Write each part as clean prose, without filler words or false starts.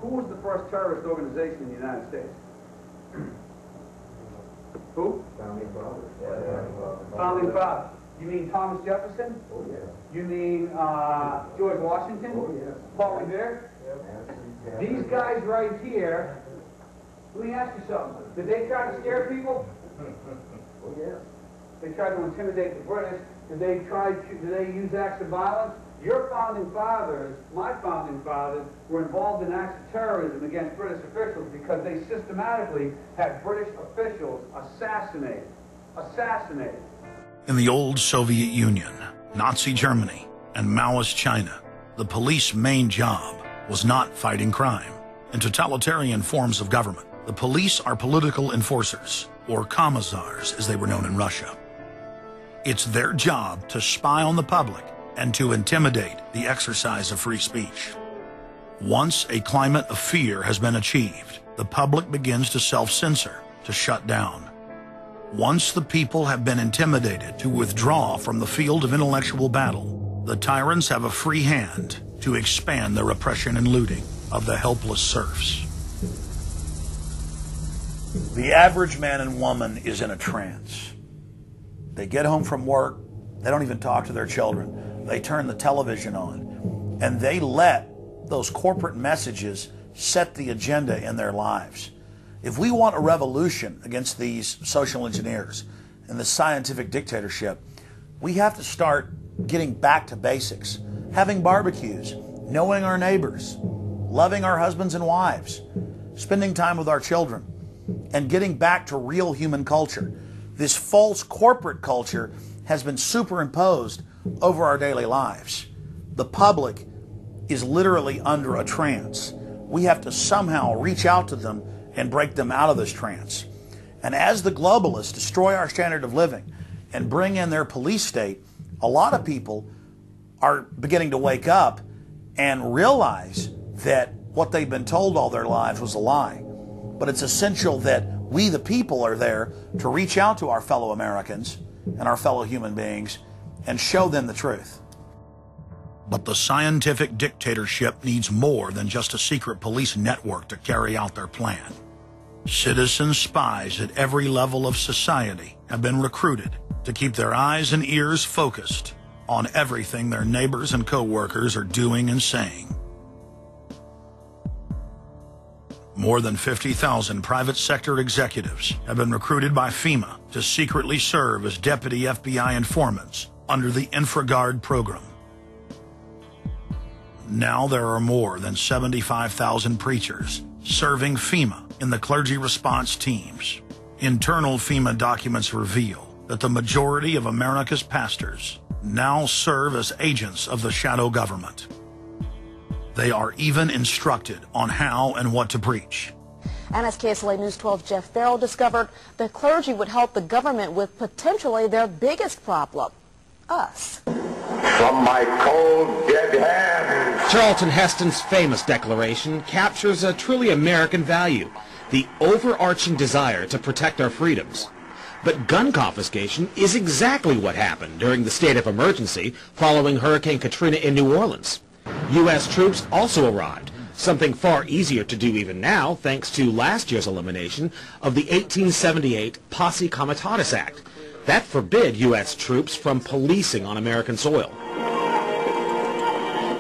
Who was the first terrorist organization in the United States? Who? Founding Fathers. Founding Fathers. You mean Thomas Jefferson? Oh, yeah. You mean George Washington? Oh, yes. Paul Revere? Yeah. These guys right here, let me ask you something. Did they try to scare people? Oh, yeah. They tried to intimidate the British. Did they use acts of violence? Your founding fathers, my founding fathers, were involved in acts of terrorism against British officials because they systematically had British officials assassinated. In the old Soviet Union, Nazi Germany, and Maoist China, the police's main job was not fighting crime. In totalitarian forms of government, the police are political enforcers, or commissars as they were known in Russia. It's their job to spy on the public and to intimidate the exercise of free speech. Once a climate of fear has been achieved, the public begins to self-censor, to shut down. Once the people have been intimidated to withdraw from the field of intellectual battle, the tyrants have a free hand to expand their oppression and looting of the helpless serfs. The average man and woman is in a trance. They get home from work, they don't even talk to their children. They turn the television on, and they let those corporate messages set the agenda in their lives. If we want a revolution against these social engineers and the scientific dictatorship, we have to start getting back to basics, having barbecues, knowing our neighbors, loving our husbands and wives, spending time with our children, and getting back to real human culture. This false corporate culture has been superimposed over our daily lives. The public is literally under a trance. We have to somehow reach out to them and break them out of this trance. And as the globalists destroy our standard of living and bring in their police state, a lot of people are beginning to wake up and realize that what they've been told all their lives was a lie. But it's essential that we, the people, are there to reach out to our fellow Americans and our fellow human beings and show them the truth. But the scientific dictatorship needs more than just a secret police network to carry out their plan. Citizen spies at every level of society have been recruited to keep their eyes and ears focused on everything their neighbors and co-workers are doing and saying. More than 50,000 private sector executives have been recruited by FEMA to secretly serve as deputy FBI informants under the InfraGard program. Now there are more than 75,000 preachers serving FEMA in the clergy response teams. Internal FEMA documents reveal that the majority of America's pastors now serve as agents of the shadow government. They are even instructed on how and what to preach. And as KSLA News 12's Jeff Farrell discovered, the clergy would help the government with potentially their biggest problem, us. From my cold, dead hands. Charlton Heston's famous declaration captures a truly American value, the overarching desire to protect our freedoms. But gun confiscation is exactly what happened during the state of emergency following Hurricane Katrina in New Orleans. U.S. troops also arrived, something far easier to do even now thanks to last year's elimination of the 1878 Posse Comitatus Act. That forbid U.S. troops from policing on American soil.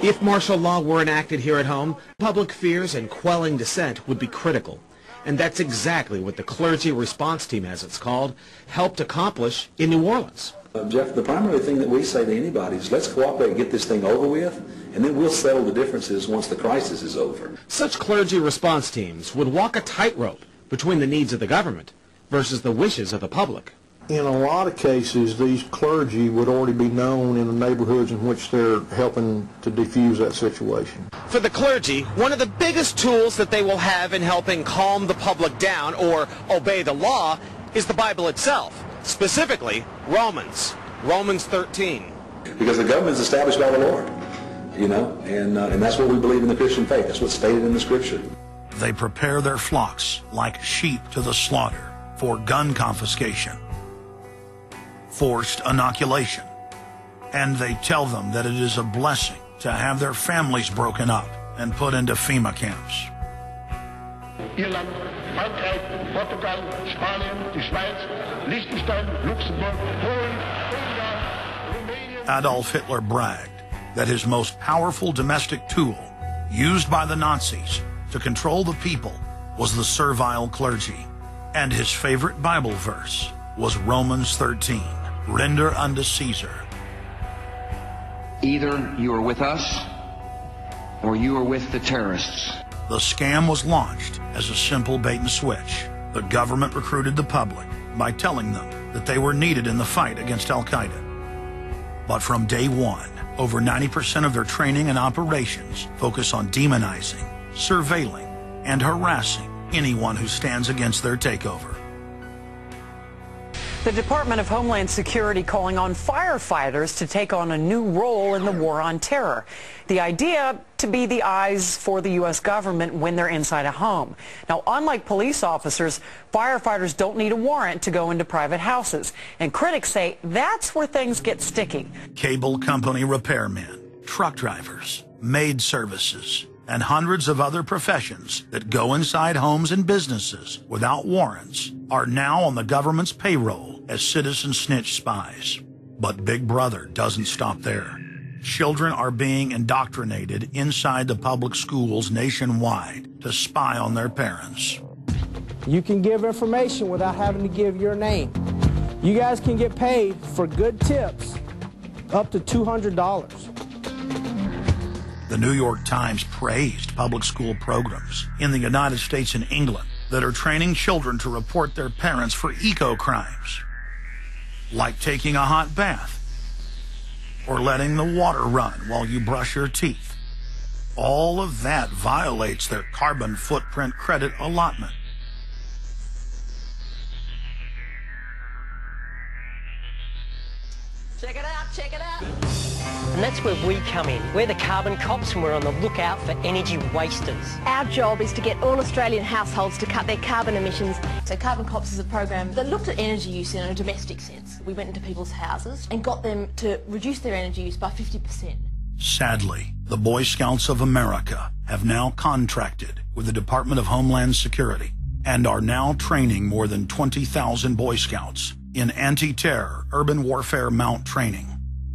If martial law were enacted here at home, public fears and quelling dissent would be critical. And that's exactly what the clergy response team, as it's called, helped accomplish in New Orleans. Jeff, the primary thing that we say to anybody is let's cooperate and get this thing over with, and then we'll settle the differences once the crisis is over. Such clergy response teams would walk a tightrope between the needs of the government versus the wishes of the public. In a lot of cases, these clergy would already be known in the neighborhoods in which they're helping to defuse that situation. For the clergy, one of the biggest tools that they will have in helping calm the public down or obey the law is the Bible itself, specifically Romans 13. Because the government is established by the Lord, you know, and that's what we believe in the Christian faith. That's what's stated in the Scripture. They prepare their flocks like sheep to the slaughter for gun confiscation, forced inoculation, and they tell them that it is a blessing to have their families broken up and put into FEMA camps. Irland, Frankreich, Portugal, Spanien, die Schweiz, Liechtenstein, Luxembourg, Polen, Ungarn, Romania. Adolf Hitler bragged that his most powerful domestic tool, used by the Nazis to control the people, was the servile clergy. And his favorite Bible verse was Romans 13, render unto Caesar. Either you are with us or you are with the terrorists. The scam was launched as a simple bait and switch. The government recruited the public by telling them that they were needed in the fight against Al-Qaeda. But from day one, over 90% of their training and operations focus on demonizing, surveilling, and harassing anyone who stands against their takeover. The Department of Homeland Security calling on firefighters to take on a new role in the war on terror. The idea to be the eyes for the U.S. government when they're inside a home. Now, unlike police officers, firefighters don't need a warrant to go into private houses. And critics say that's where things get sticky. Cable company repairmen, truck drivers, maid services, and hundreds of other professions that go inside homes and businesses without warrants are now on the government's payroll as citizen snitch spies. But Big Brother doesn't stop there. Children are being indoctrinated inside the public schools nationwide to spy on their parents. You can give information without having to give your name. You guys can get paid for good tips up to $200. The New York Times praised public school programs in the United States and England that are training children to report their parents for eco-crimes, like taking a hot bath or letting the water run while you brush your teeth. All of that violates their carbon footprint credit allotment. Check it out, check it out. And that's where we come in. We're the carbon cops and we're on the lookout for energy wasters. Our job is to get all Australian households to cut their carbon emissions. So Carbon Cops is a program that looked at energy use in a domestic sense. We went into people's houses and got them to reduce their energy use by 50%. Sadly, the Boy Scouts of America have now contracted with the Department of Homeland Security and are now training more than 20,000 Boy Scouts in anti-terror urban warfare mount training.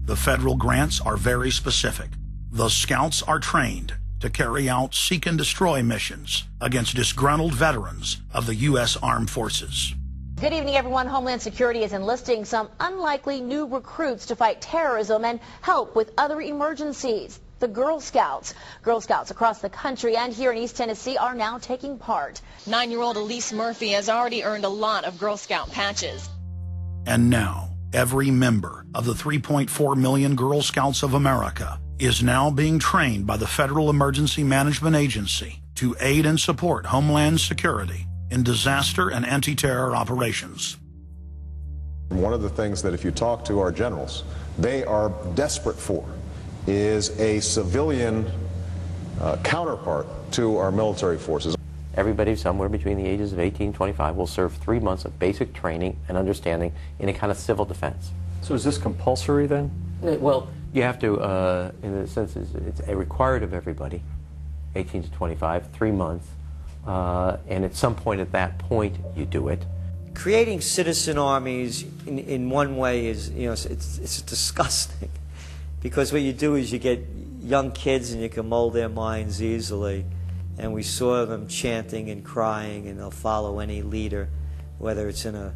The federal grants are very specific. The Scouts are trained to carry out seek and destroy missions against disgruntled veterans of the U.S. Armed Forces. Good evening, everyone. Homeland Security is enlisting some unlikely new recruits to fight terrorism and help with other emergencies. The Girl Scouts. Girl Scouts across the country and here in East Tennessee are now taking part. 9-year-old Elise Murphy has already earned a lot of Girl Scout patches. And now, every member of the 3.4 million Girl Scouts of America is now being trained by the Federal Emergency Management Agency to aid and support Homeland Security in disaster and anti-terror operations. One of the things that if you talk to our generals, they are desperate for is a civilian counterpart to our military forces. Everybody somewhere between the ages of 18 and 25 will serve 3 months of basic training and understanding in a kind of civil defense. So is this compulsory then? Well, you have to, in a sense, it's required of everybody, 18 to 25, 3 months, and at some point at that point you do it. Creating citizen armies in one way is, you know, it's disgusting, because what you do is you get young kids and you can mold their minds easily. And we saw them chanting and crying, and they'll follow any leader, whether it's in a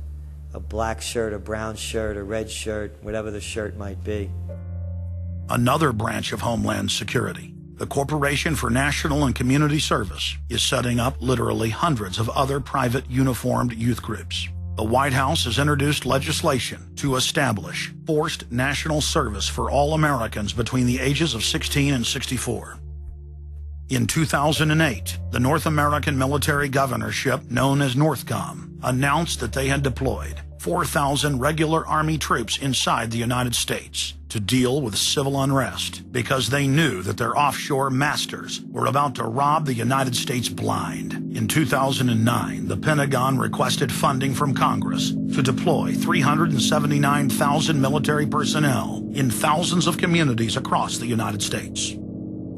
black shirt, a brown shirt, a red shirt, whatever the shirt might be. Another branch of Homeland Security, the Corporation for National and Community Service, is setting up literally hundreds of other private uniformed youth groups. The White House has introduced legislation to establish forced national service for all Americans between the ages of 16 and 64. In 2008, the North American Military Governorship, known as NORTHCOM, announced that they had deployed 4,000 regular Army troops inside the United States to deal with civil unrest because they knew that their offshore masters were about to rob the United States blind. In 2009, the Pentagon requested funding from Congress to deploy 379,000 military personnel in thousands of communities across the United States.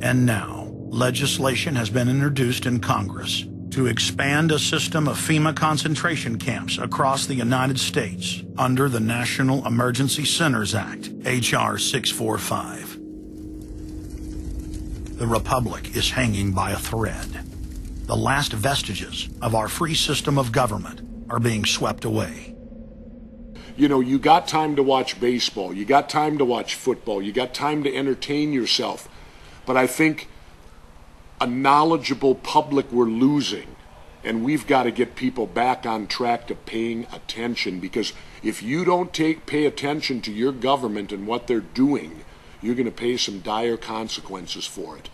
And now, legislation has been introduced in Congress to expand a system of FEMA concentration camps across the United States under the National Emergency Centers Act, H.R. 645. The Republic is hanging by a thread. The last vestiges of our free system of government are being swept away. You know, you got time to watch baseball, you got time to watch football, you got time to entertain yourself. But I think a knowledgeable public we're losing, and we've got to get people back on track to paying attention, because if you don't pay attention to your government and what they're doing, you're going to pay some dire consequences for it.